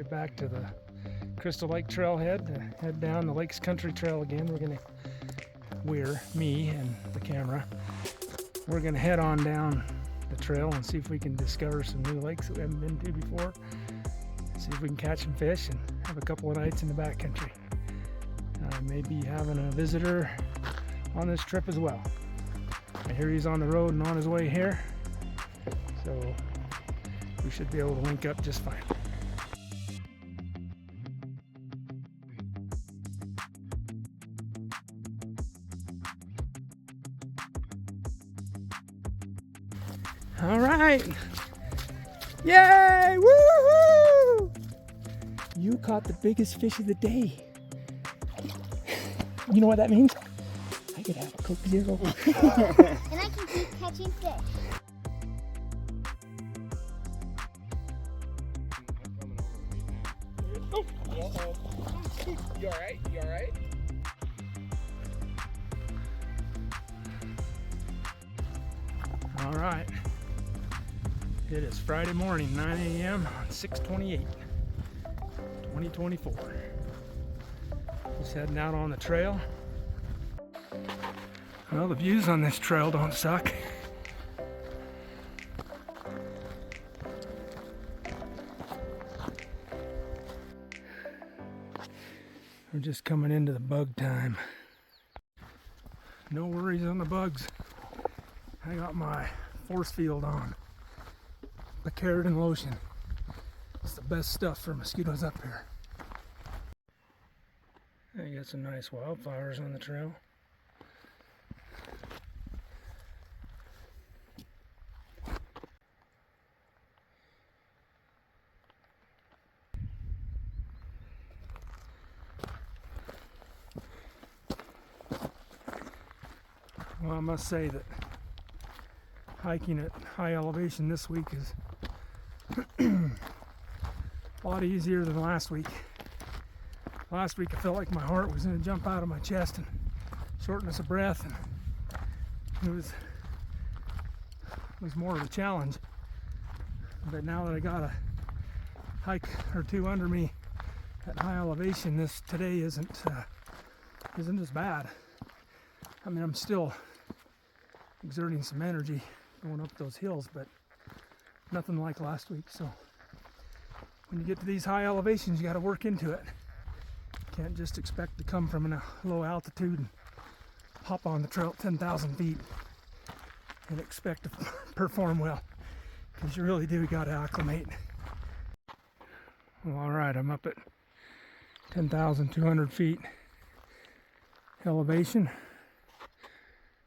headed back to the Crystal Lake trailhead to head down the Lakes Country Trail again. Me and the camera, we're gonna head on down the trail and see if we can discover some new lakes that we haven't been to before. See if we can catch some fish and have a couple of nights in the backcountry. Maybe having a visitor on this trip as well. I hear he's on the road and on his way here, so we should be able to link up just fine. All right. Yay! Woo-hoo! You caught the biggest fish of the day. You know what that means? I could have a Coke Zero. And I can keep catching fish. Oh, you alright? You alright? Alright. It is Friday morning, 9 a.m. on 6/28/2024. Just heading out on the trail. Well, the views on this trail don't suck. We're just coming into the bug time. No worries on the bugs. I got my force field on. Keratin lotion. It's the best stuff for mosquitoes up here. I got some nice wildflowers on the trail. Well, I must say that hiking at high elevation this week is a lot easier than last week. Last week I felt like my heart was going to jump out of my chest and shortness of breath, and it was more of a challenge. But now that I got a hike or two under me at high elevation, today isn't as bad. I mean, I'm still exerting some energy going up those hills, but nothing like last week. So when you get to these high elevations, you got to work into it. You can't just expect to come from a low altitude and hop on the trail at 10,000 feet and expect to perform well, because you really do got to acclimate. Well, all right, I'm up at 10,200 feet elevation.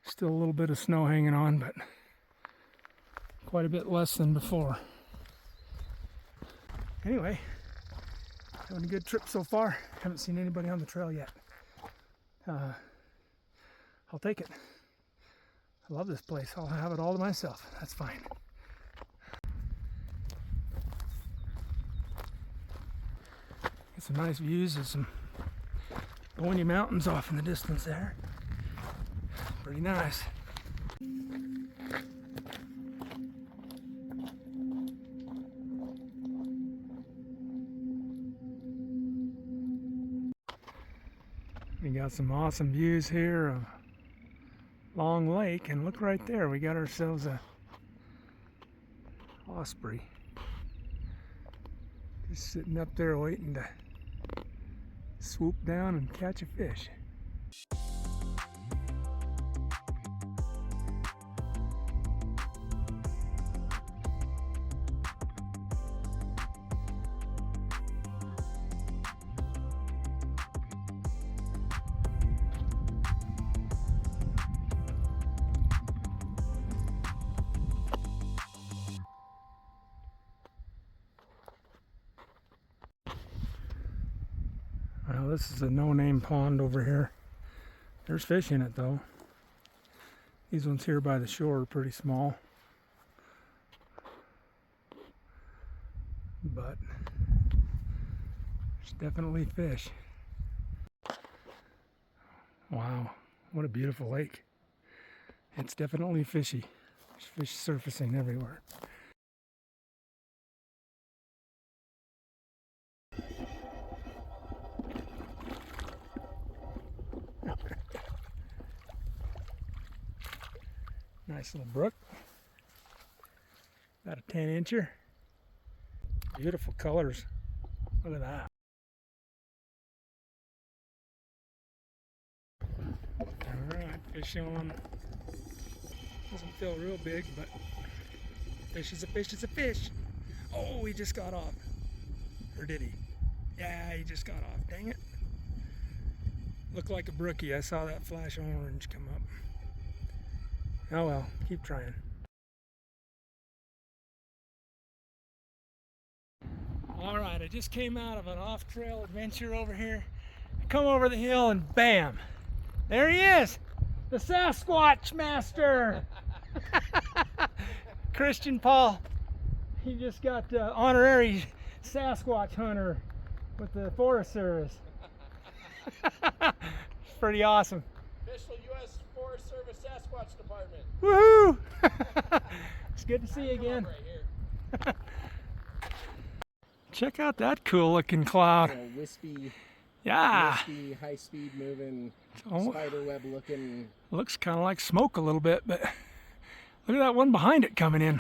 Still a little bit of snow hanging on, but quite a bit less than before. Anyway, having a good trip so far. Haven't seen anybody on the trail yet. I'll take it. I love this place. I'll have it all to myself. That's fine. Get some nice views of some Ointa mountains off in the distance there. Pretty nice. We got some awesome views here of Long Lake, and look right there, we got ourselves a osprey just sitting up there waiting to swoop down and catch a fish. Well, this is a no-name pond over here. There's fish in it though. These ones here by the shore are pretty small, but there's definitely fish. Wow, what a beautiful lake. It's definitely fishy. There's fish surfacing everywhere. Nice little brook. About a 10-incher. Beautiful colors. Look at that. Alright, fish on. Doesn't feel real big, but fish is a fish is a fish. Oh, he just got off. Or did he? Yeah, he just got off. Dang it. Looked like a brookie. I saw that flash orange come up. Oh well, keep trying. Alright, I just came out of an off-trail adventure over here. I come over the hill and bam! There he is! The Sasquatch Master! Christian Paul. He just got honorary Sasquatch hunter with the Forest Service. It's pretty awesome. Official U.S. Forest Service Sasquatch Department. Woohoo! It's good to see you again. Right here. Check out that cool looking cloud. Wispy, Yeah. wispy, high speed moving, Oh, spider web looking. looks kind of like smoke a little bit, but look at that one behind it coming in.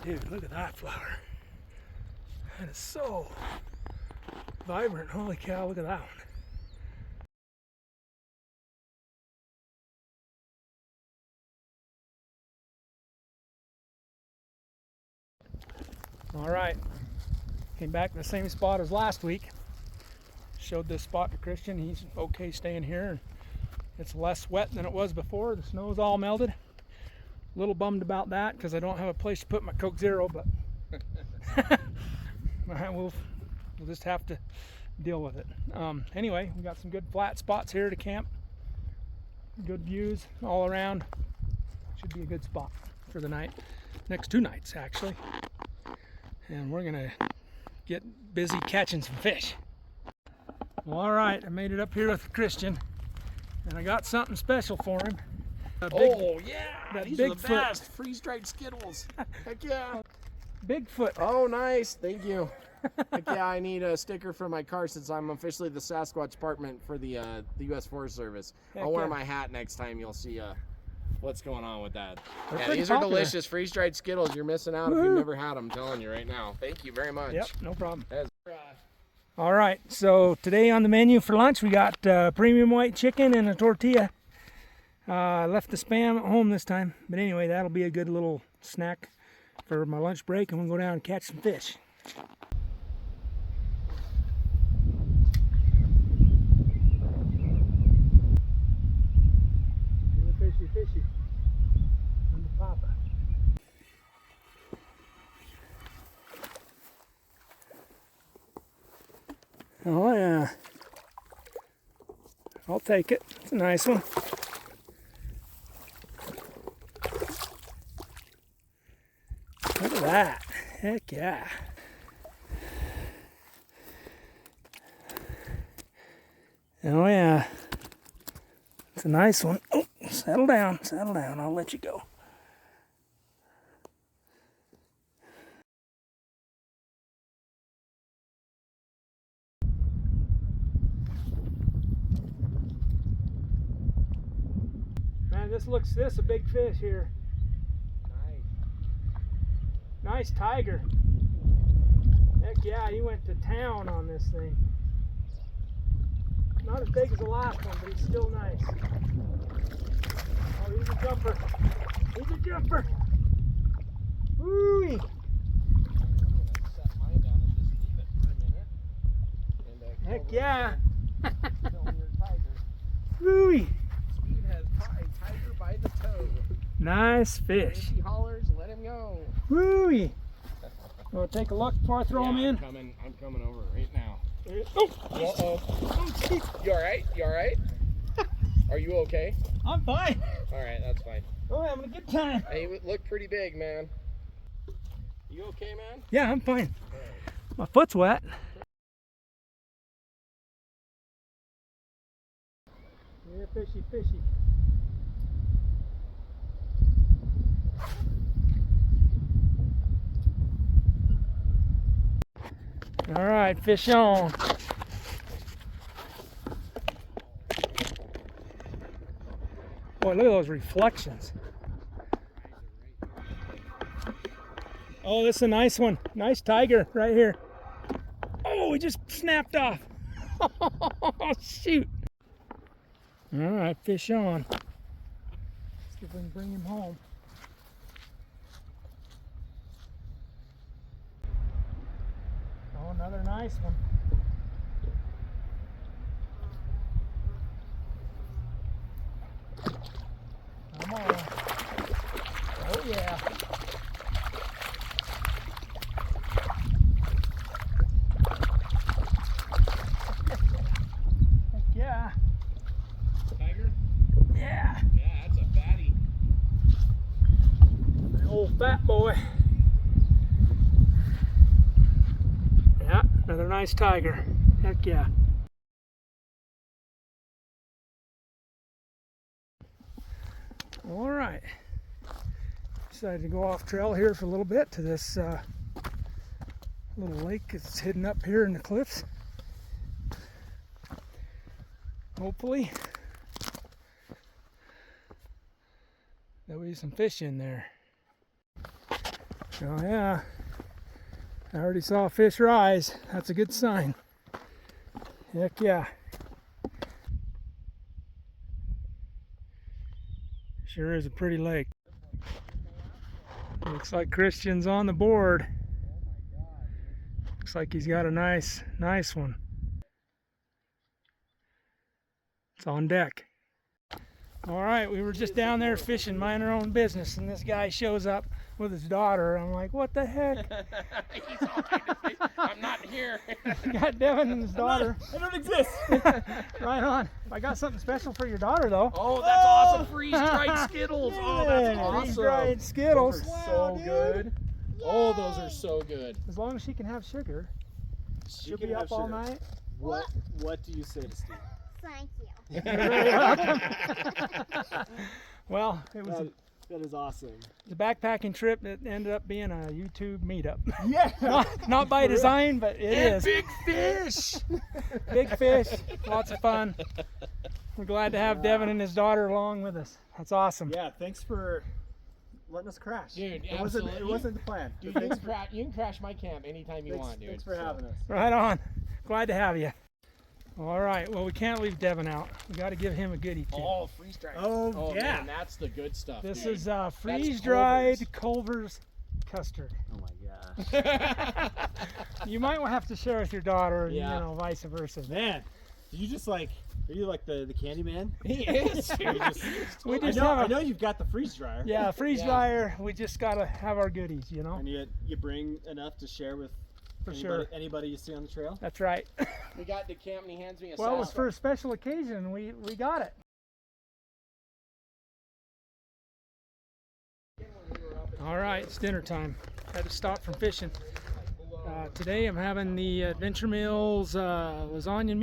Dude, look at that flower. That is so vibrant. Holy cow, look at that one. All right, came back to the same spot as last week. Showed this spot to Christian. He's okay staying here. It's less wet than it was before. The snow's all melted. A little bummed about that because I don't have a place to put my Coke Zero, but we'll just have to deal with it. Anyway, we got some good flat spots here to camp. Good views all around. Should be a good spot for the night. Next 2 nights, actually. And we're gonna get busy catching some fish. Well, all right, I made it up here with Christian, and I got something special for him. Oh yeah, that these are the Bigfoot. best. Freeze-dried Skittles. Heck yeah. Bigfoot. Oh, nice. Thank you. Heck yeah, I need a sticker for my car since I'm officially the Sasquatch Department for the U.S. Forest Service. Heck I'll wear yeah. my hat next time. You'll see what's going on with that. They're Yeah, pretty these are popular. delicious freeze-dried Skittles. You're missing out if Woo. you've never had them. I'm telling you right now. Thank you very much. Yep, no problem. That's- All right, so today on the menu for lunch we got premium white chicken and a tortilla. I left the Spam at home this time, but anyway, that'll be a good little snack for my lunch break, and we'll go down and catch some fish. Fishy, fishy. And the papa. Oh yeah. I'll take it. It's a nice one. Look at that. Heck yeah. Oh yeah. It's a nice one. Oh, settle down, settle down. I'll let you go. Man, this a big fish here. Nice tiger. Heck yeah, he went to town on this thing. Not as big as the last one, but he's still nice. Oh, he's a jumper. He's a jumper. Woo! I'm gonna set mine down and just leave it for a minute. And, Heck yeah. film your tiger. Woo! Speed has caught a tiger by the toe. Nice fish. If he hollers, let him go. Woo! Want to take a look before I throw him in? I'm coming over right now. Oh! Uh-oh. You alright? You alright? Are you okay? I'm fine. Alright, that's fine. Oh, having a good time. Hey, you look pretty big, man. You okay, man? Yeah, I'm fine. My foot's wet. Yeah, fishy, fishy. All right, fish on. Boy, look at those reflections. Oh, this is a nice one. Nice tiger right here. Oh, he just snapped off. Oh, shoot. All right, fish on. Let's see if we can bring him home. Oh, another nice one. Come on. Oh, yeah. Heck yeah. Tiger? Yeah. Yeah, that's a fatty. An old fat boy. Yeah, another nice tiger. Heck yeah. All right. Decided to go off trail here for a little bit to this little lake that's hidden up here in the cliffs. Hopefully there'll be some fish in there. Oh yeah, I already saw a fish rise. That's a good sign. Heck yeah. Sure is a pretty lake. Looks like Christian's on the board. Looks like he's got a nice one. It's on deck. All right, we were just down there fishing, minding our own business, and this guy shows up with his daughter. I'm like, what the heck? He's all trying to say, I'm not here. Got Devin and his daughter. I don't exist. Right on. I got something special for your daughter, though. Oh, that's awesome. Freeze-dried Skittles. Oh, that's awesome. Freeze-dried Skittles. Those are so good. Oh, those are so good. As long as she can have sugar. She'll be can up have all sugar. night. What do you say to Steve? Thank you. You're very welcome. Well, it was That is awesome. a backpacking trip that ended up being a YouTube meetup. Yeah. Not by design, but it is. Big fish. Big fish, lots of fun. We're glad to have Devin and his daughter along with us. That's awesome. Yeah, thanks for letting us crash. Dude, it absolutely. wasn't the plan. Dude, But you can crash my camp anytime you want, dude. Thanks for having us. Right on. Glad to have you. All right, well, we can't leave Devin out. We got to give him a goodie too. Oh, freeze-dried. Oh, yeah. Man, that's the good stuff, This dude. is freeze-dried Culver's custard. Oh my gosh. You might have to share with your daughter, and Yeah. you know, vice versa. Man, do you just like, are you like the candy man? He is, dude. We I just know, have I a know you've got the freeze dryer. yeah, freeze dryer. We just got to have our goodies, you know. And you bring enough to share with anybody you see on the trail? That's right. We got the camp and he hands me a Well, it was salsa. for a special occasion. We got it. All right, it's dinner time. Had to stop from fishing. Today I'm having the Adventure Mills lasagna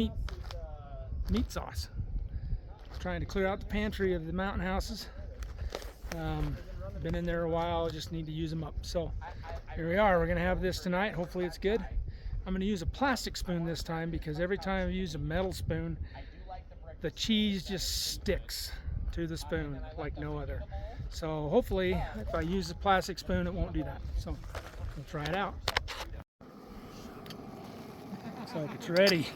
meat sauce. Trying to clear out the pantry of the mountain houses. Been in there a while, just need to use them up. So here we are, we're gonna have this tonight. Hopefully it's good. I'm gonna use a plastic spoon this time because every time I use a metal spoon, the cheese just sticks to the spoon like no other. So hopefully if I use a plastic spoon, it won't do that. So we'll try it out. Looks like it's ready.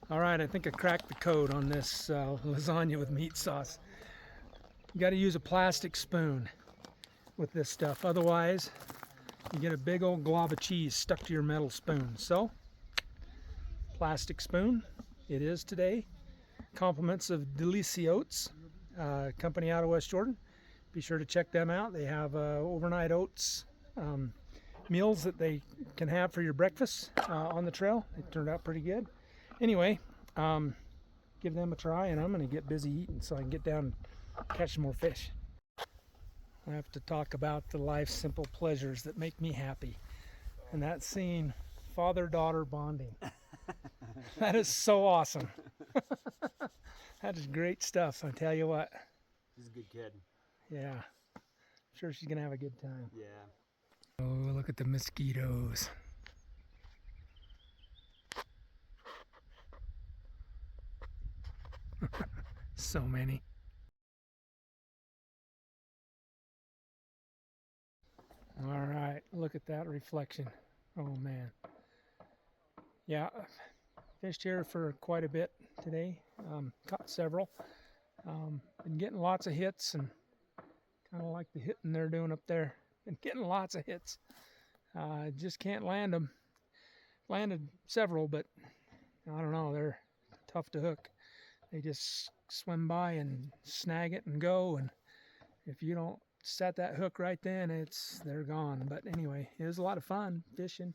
All right, I think I cracked the code on this lasagna with meat sauce. You got to use a plastic spoon with this stuff. Otherwise, you get a big old glob of cheese stuck to your metal spoon. So, plastic spoon, it is today. Compliments of DeliciOats, company out of West Jordan. Be sure to check them out. They have overnight oats meals that they can have for your breakfast on the trail. It turned out pretty good. Anyway, give them a try, and I'm going to get busy eating so I can get down and catch some more fish. I have to talk about the life's simple pleasures that make me happy, and that's seeing father-daughter bonding. That is so awesome. That is great stuff, I tell you what. He's a good kid. Yeah, I'm sure she's going to have a good time. Yeah. Oh, look at the mosquitoes. So many. All right, look at that reflection. Oh man. Yeah, fished here for quite a bit today. Caught several. Been getting lots of hits, and kind of like the hitting they're doing up there. Been getting lots of hits. Just can't land them. Landed several, but I don't know, they're tough to hook. They just swim by and snag it and go, and if you don't set that hook right then, they're gone. But anyway, it was a lot of fun fishing.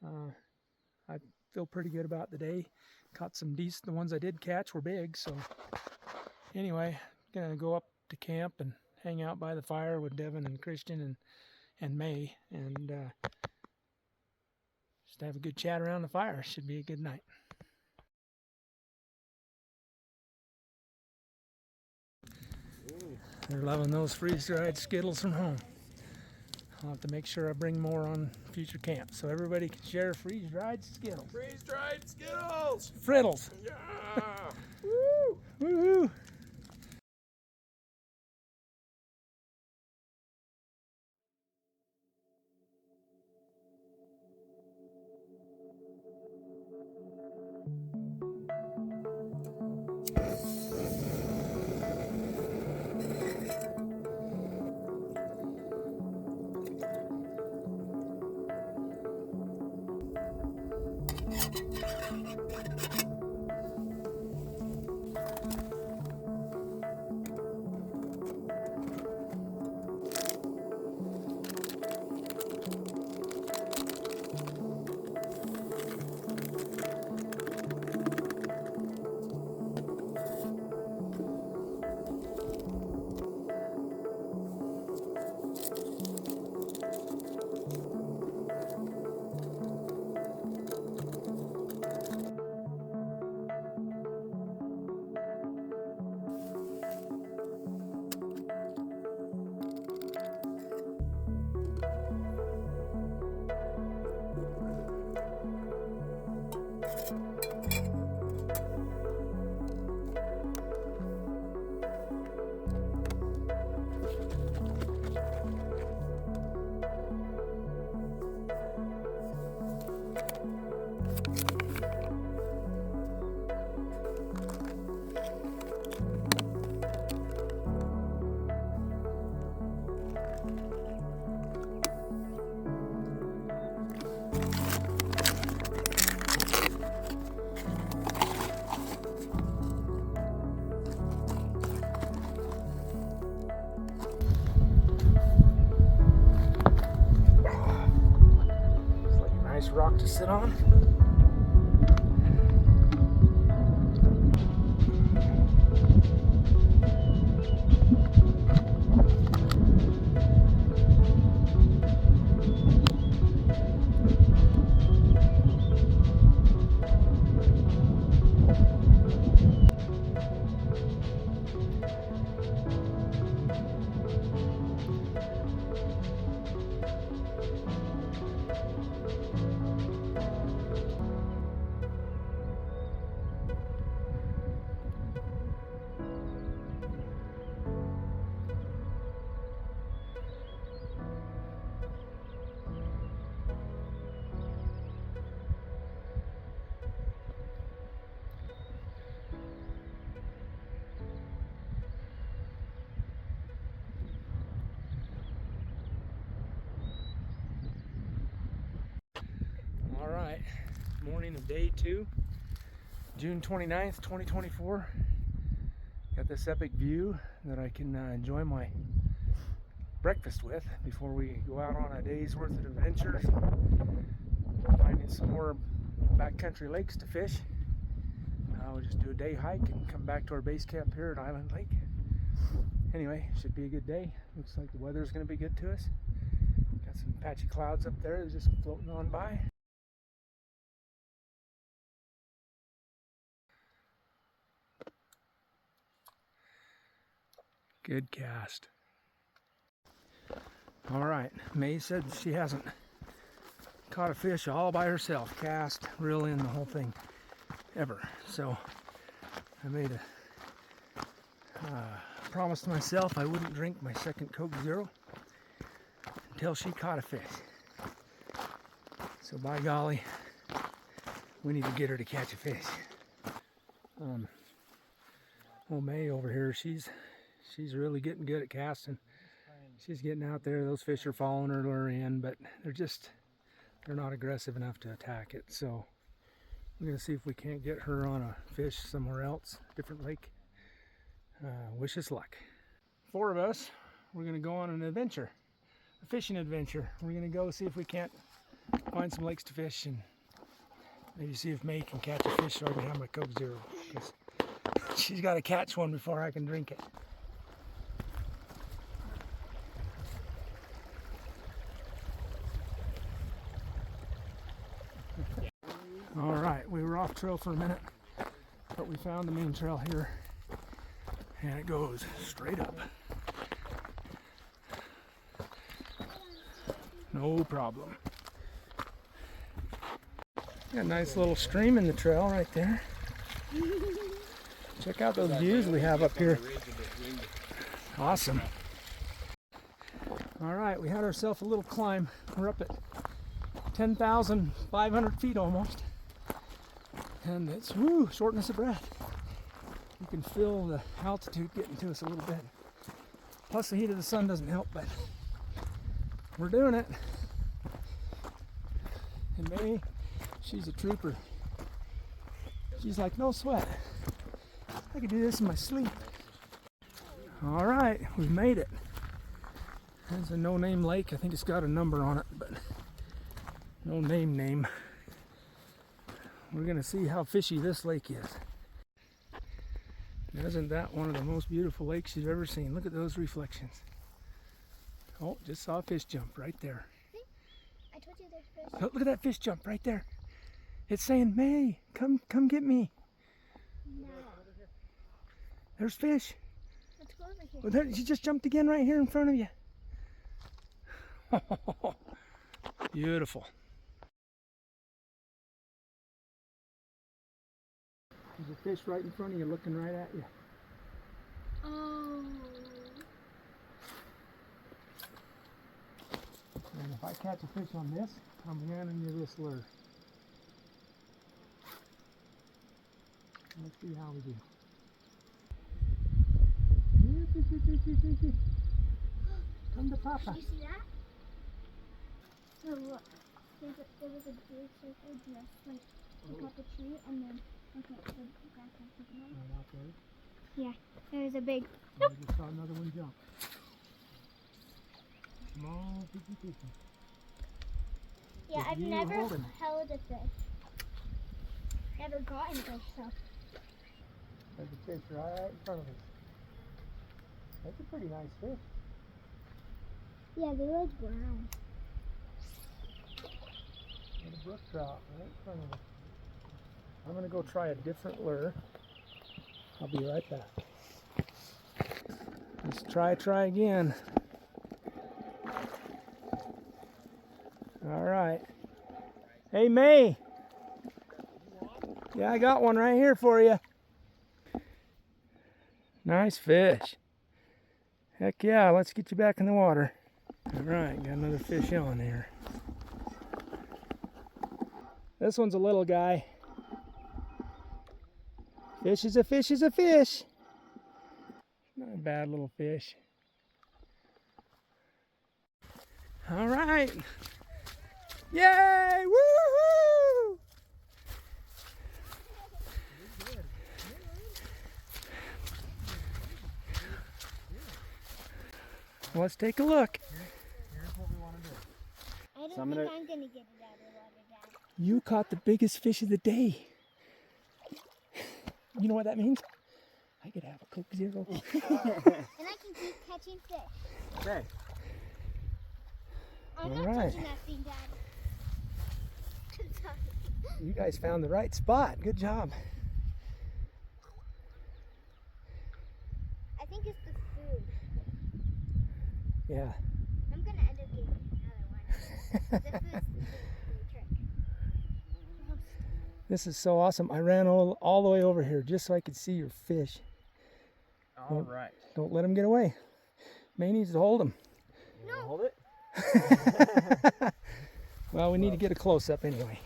I feel pretty good about the day. Caught some decent, the ones I did catch were big, so anyway, gonna go up to camp and hang out by the fire with Devin and Christian and May, and just have a good chat around the fire. Should be a good night. They're loving those freeze-dried Skittles from home. I'll have to make sure I bring more on future camps so everybody can share freeze-dried Skittles. Freeze-dried Skittles! Frittles! Yeah! Woo! Woo-hoo! Rock to sit on. All right, morning of day 2, June 29th, 2024. Got this epic view that I can enjoy my breakfast with before we go out on a day's worth of adventures. Finding some more backcountry lakes to fish. We'll just do a day hike and come back to our base camp here at Island Lake. Anyway, should be a good day. Looks like the weather's going to be good to us. Got some patchy clouds up there just floating on by. Good cast. All right, May said she hasn't caught a fish all by herself, cast, reel in, the whole thing, ever. So I made a Promised myself I wouldn't drink my second Coke Zero until she caught a fish. So by golly, we need to get her to catch a fish. May over here, she's really getting good at casting. She's getting out there. Those fish are following her lure in, but they're not aggressive enough to attack it. So we're gonna see if we can't get her on a fish somewhere else, different lake. Wish us luck. 4 of us, we're gonna go on an adventure, a fishing adventure. We're gonna go see if we can't find some lakes to fish and maybe see if May can catch a fish so I can have my Coke Zero. Because she's got to catch one before I can drink it. All right, we were off trail for a minute, but we found the main trail here, and it goes straight up. No problem. Got a nice little stream in the trail right there. Check out those views we have up here. Awesome. All right, we had ourselves a little climb. We're up at 10,500 feet almost. And it's, woo, shortness of breath. You can feel the altitude getting to us a little bit. Plus the heat of the sun doesn't help, but we're doing it. And May, she's a trooper. She's like, no sweat. I could do this in my sleep. All right, we've made it. There's a no-name lake. I think it's got a number on it, but no name. We're gonna see how fishy this lake is. Isn't that one of the most beautiful lakes you've ever seen? Look at those reflections. Oh, just saw a fish jump right there. I told you there's fish. Oh, look at that fish jump right there. It's saying, May, come get me. No. There's fish. Let's go over here. Well, there, she just jumped again right here in front of you. Beautiful. There's a fish right in front of you looking right at you. Oh. And if I catch a fish on this, I'm handing you this lure. Let's see how we do. Come to Papa. You see that? No, look. There was a big circle just like up a tree and then okay, the grass was taken over. Right out there. Yeah, there was a big. I just saw another one jump. Small, picky. Yeah, What I've are you never holding? held a fish. Never gotten a fish, so. There's a fish right in front of us. That's a pretty nice fish. Yeah, they look brown. And a brook trout right in front of us. I'm going to go try a different lure. I'll be right back. Let's try again. All right. Hey, May. Yeah, I got one right here for you. Nice fish. Heck yeah, let's get you back in the water. All right, got another fish on here. This one's a little guy. Fish is a fish is a fish. Not a bad little fish. All right. Yay! Woohoo! Let's take a look. Here's what we want to do. I don't So I'm think gonna- I'm gonna get it out of the water, Dad. You caught the biggest fish of the day. You know what that means? I could have a Coke Zero. And I can keep catching fish. Okay. I'm All not right. touching that thing, Dad. Sorry. You guys found the right spot. Good job. I think it's the food. Yeah. I'm gonna end up getting another one. The food's the trick. This is so awesome. I ran all the way over here just so I could see your fish. All right. Don't let him get away. May needs to hold him. You wanna hold it? Well, we need to get a close-up anyway.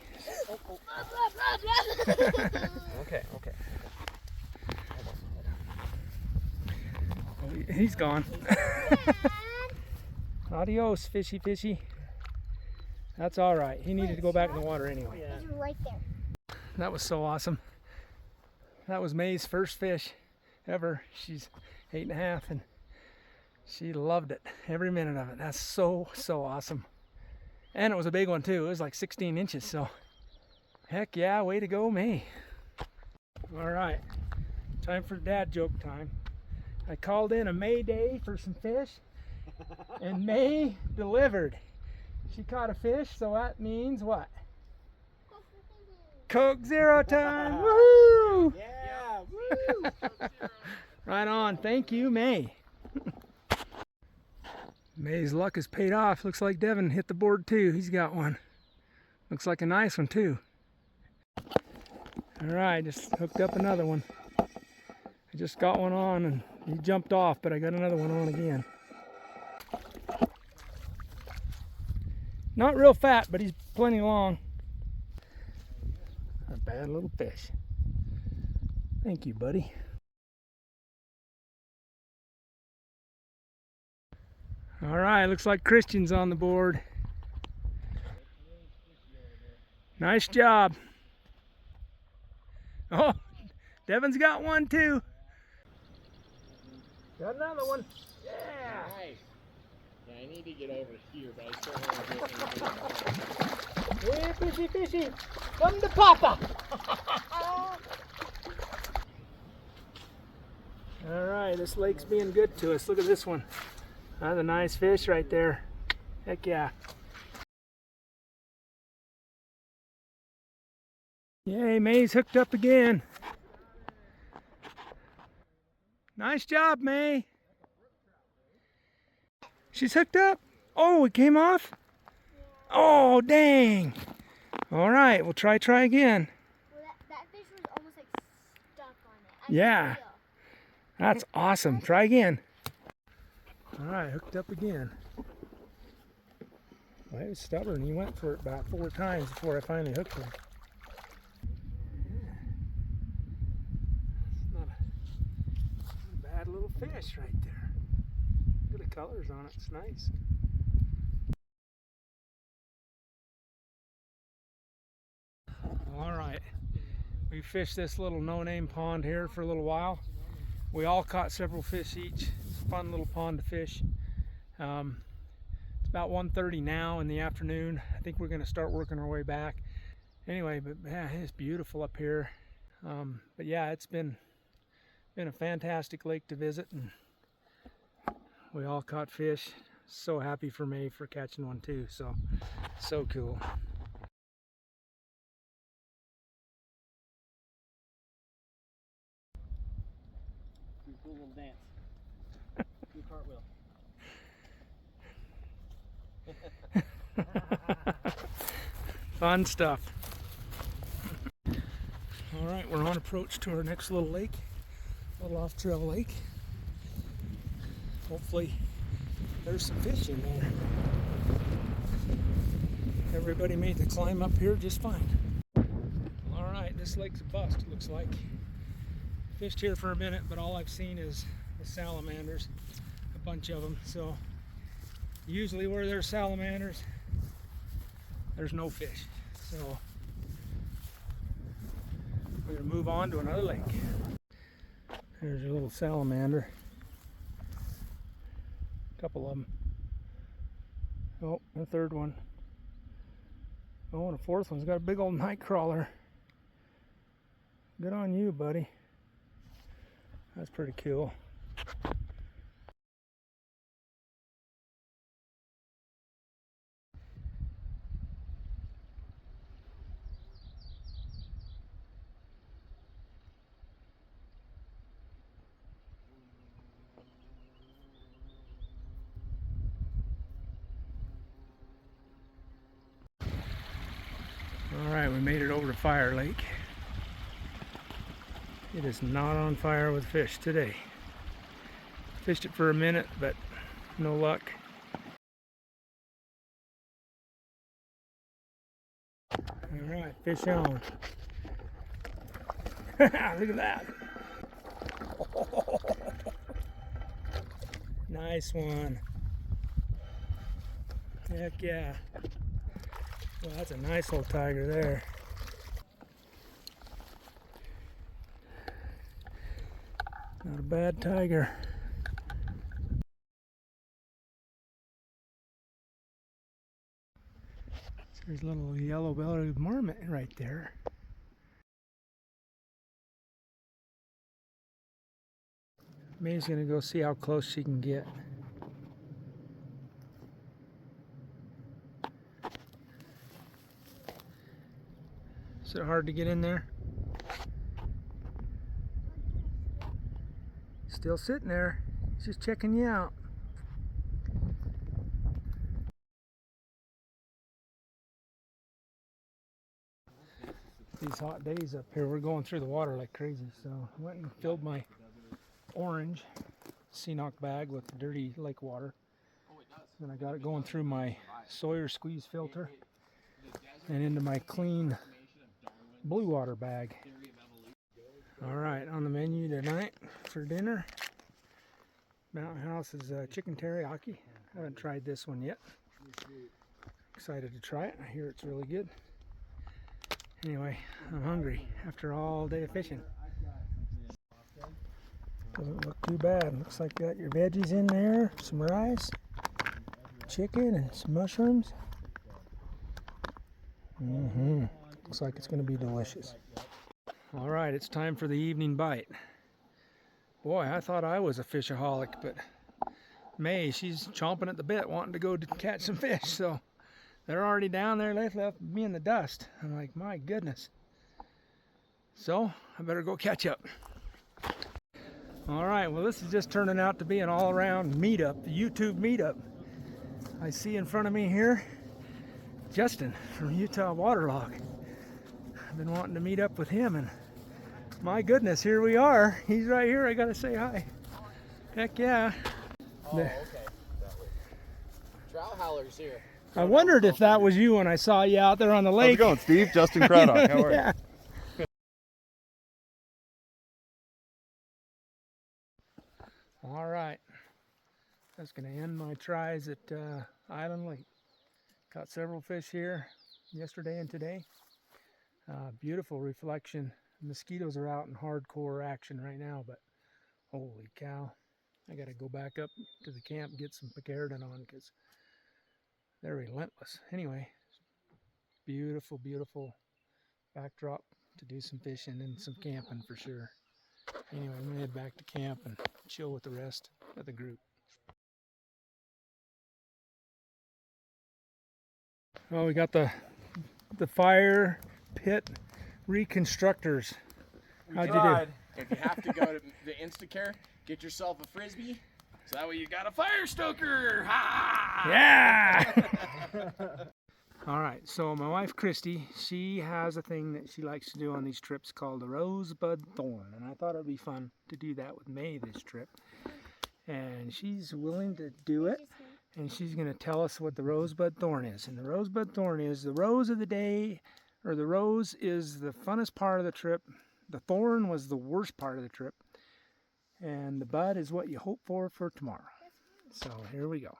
Okay, okay. Oh, he's gone. Adios, fishy, fishy. That's all right. He needed to go back in the water anyway. Yeah. It's right there. That was so awesome. That was May's first fish ever. She's 8.5 and she loved it, every minute of it. That's so awesome. And it was a big one too. It was like 16 inches, so heck yeah, way to go, May. All right, time for dad joke time. I called in a May day for some fish and May delivered. She caught a fish, so that means what? Coke Zero time! Woohoo! Yeah, woo! Right on. Thank you, May. May's luck is paid off. Looks like Devin hit the board too. He's got one. Looks like a nice one too. All right, just hooked up another one. I just got one on and he jumped off, but I got another one on again. Not real fat, but he's plenty long. A bad little fish. Thank you, buddy. All right, looks like Christian's on the board. Nice job. Oh, Devin's got one too. Got another one. Yeah. Nice. Yeah, I need to get over here, but I still want to get Hey, fishy, fishy. Come to Papa. All right, this lake's being good to us. Look at this one. That's a nice fish right there. Heck yeah. Yay, May's hooked up again. Nice job, May. She's hooked up. Oh, it came off? Oh, dang. All right, we'll try again. Well, that fish was almost like stuck on it. Yeah. That's awesome. Try again. All right, hooked up again. Well, he was stubborn. He went for it about 4 times before I finally hooked him. Not a bad little fish right there. Look at the colors on it. It's nice. All right, we fished this little no-name pond here for a little while. We all caught several fish each. It's a fun little pond to fish. It's about 1:30 now in the afternoon. I think we're going to start working our way back. Anyway, but yeah, it's beautiful up here. But yeah, it's been a fantastic lake to visit, and we all caught fish. So happy for May for catching one too. So cool. Do a cool little dance. Do a cartwheel. Fun stuff. All right, we're on approach to our next little lake, little off-trail lake. Hopefully there's some fish in there. Everybody made the climb up here just fine. All right, this lake's a bust, it looks like. Fished here for a minute, but all I've seen is the salamanders, a bunch of them. So usually where there's salamanders, there's no fish. So we're gonna move on to another lake. There's your little salamander. A couple of them. Oh, the third one. Oh, and the fourth one's got a big old night crawler. Good on you, buddy. That's pretty cool. All right, we made it over to Fire Lake. It is not on fire with fish today. Fished it for a minute, but no luck. All right, fish on. Look at that. Nice one. Heck yeah. Well, that's a nice old tiger there. Not a bad tiger. There's a little yellow-bellied marmot right there. May's gonna go see how close she can get. Is it hard to get in there? Still sitting there. Just checking you out. These hot days up here, we're going through the water like crazy. So I went and filled my orange Seanock bag with dirty lake water. Then I got it going through my Sawyer squeeze filter and into my clean blue water bag. All right, on the menu tonight for dinner, Mountain House's chicken teriyaki. I haven't tried this one yet. Excited to try it. I hear it's really good. Anyway, I'm hungry after all day of fishing. Doesn't look too bad. Looks like you got your veggies in there, some rice, chicken, and some mushrooms. Looks like it's going to be delicious. All right, it's time for the evening bite. Boy, I thought I was a fishaholic, but May, she's chomping at the bit, wanting to go to catch some fish. So they're already down there, left me in the dust. I'm like, my goodness. So I better go catch up. All right, well, this is just turning out to be an all-around meetup, the YouTube meetup. I see in front of me here Justin from Utah Waterlog. I've been wanting to meet up with him, and my goodness, here we are. He's right here. I gotta say hi. Heck yeah. Oh, okay. Trout howlers here. I wondered if that was you when I saw you out there on the lake. How's it going, Steve? Justin Craddock. How are you? All right. That's going to end my tries at Island Lake. Caught several fish here yesterday and today. Beautiful reflection. Mosquitoes are out in hardcore action right now, but holy cow. I got to go back up to the camp and get some picaridin on because they're relentless. Anyway, beautiful, beautiful backdrop to do some fishing and some camping for sure. Anyway, I'm gonna head back to camp and chill with the rest of the group. Oh, we got the fire pit reconstructors. How'd you do? If you have to go to the Instacare, get yourself a frisbee. So that way you got a fire stoker. Ha! Yeah! All right, so my wife Christy, she has a thing that she likes to do on these trips called a rosebud thorn, and I thought it'd be fun to do that with May this trip. And she's willing to do it, and she's going to tell us what the rosebud thorn is. And the rosebud thorn is the rose of the day, or the rose is the funnest part of the trip. The thorn was the worst part of the trip, and the bud is what you hope for tomorrow. So here we go.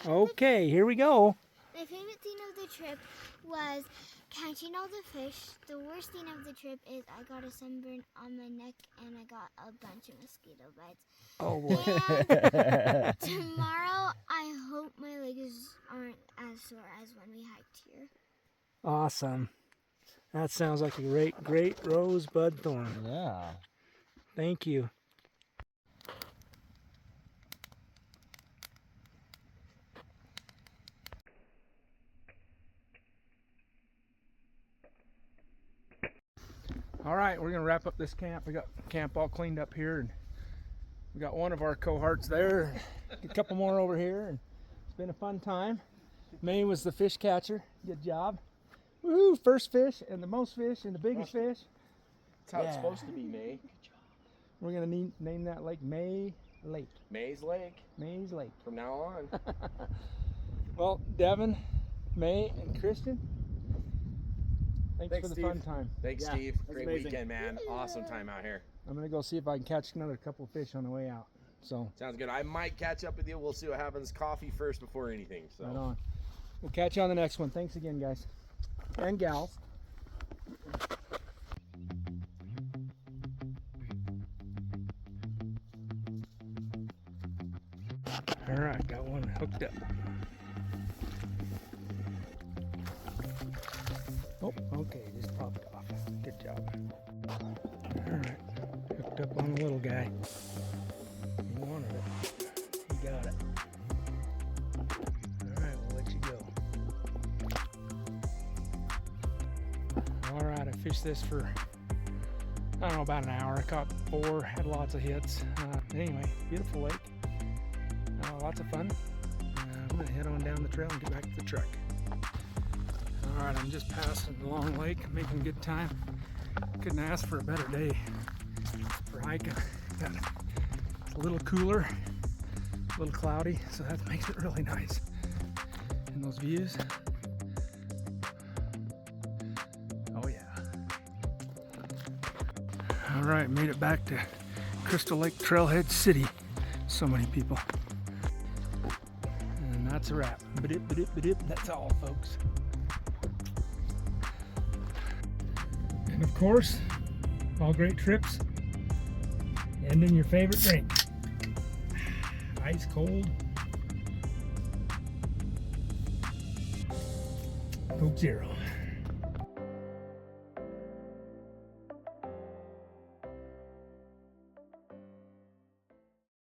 Okay, here we go. My favorite thing of the trip was catching all the fish. The worst thing of the trip is I got a sunburn on my neck and I got a bunch of mosquito bites. Oh boy. And tomorrow, I hope my legs aren't as sore as when we hiked here. Awesome. That sounds like a great rosebud thorn. Yeah. Thank you. All right, we're gonna wrap up this camp. We got camp all cleaned up here, and we got one of our cohorts there, a couple more over here, and it's been a fun time. May was the fish catcher. Good job. Woohoo! First fish and the most fish and the biggest fish. That's how it's supposed to be, May. We're gonna name that lake May Lake. Mays Lake Mays Lake. from now on. Well, Devin, May, and Christian, thanks for the Steve. fun time. Thanks, Yeah, Steve. that's Great amazing. weekend, man. Awesome time out here. I'm gonna go see if I can catch another couple of fish on the way out. So, Sounds good. I might catch up with you. We'll see what happens. Coffee first before anything. So. right on. We'll catch you on the next one. Thanks again, guys. And gals. All right, got one hooked up. Oh, okay, just popped off. Good job. All right, hooked up on the little guy. He wanted it. He got it. All right, we'll let you go. All right, I fished this for, I don't know, about an hour. I caught 4, had lots of hits. Anyway, beautiful lake. Lots of fun. I'm gonna head on down the trail and get back to the truck. All right, I'm just passing the long lake, making good time. Couldn't ask for a better day for hiking. It's a little cooler, a little cloudy, so that makes it really nice. And those views. Oh yeah. All right, made it back to Crystal Lake Trailhead City. So many people. And that's a wrap. That's all, folks. And of course, all great trips end in your favorite drink. Ice cold Coke Zero.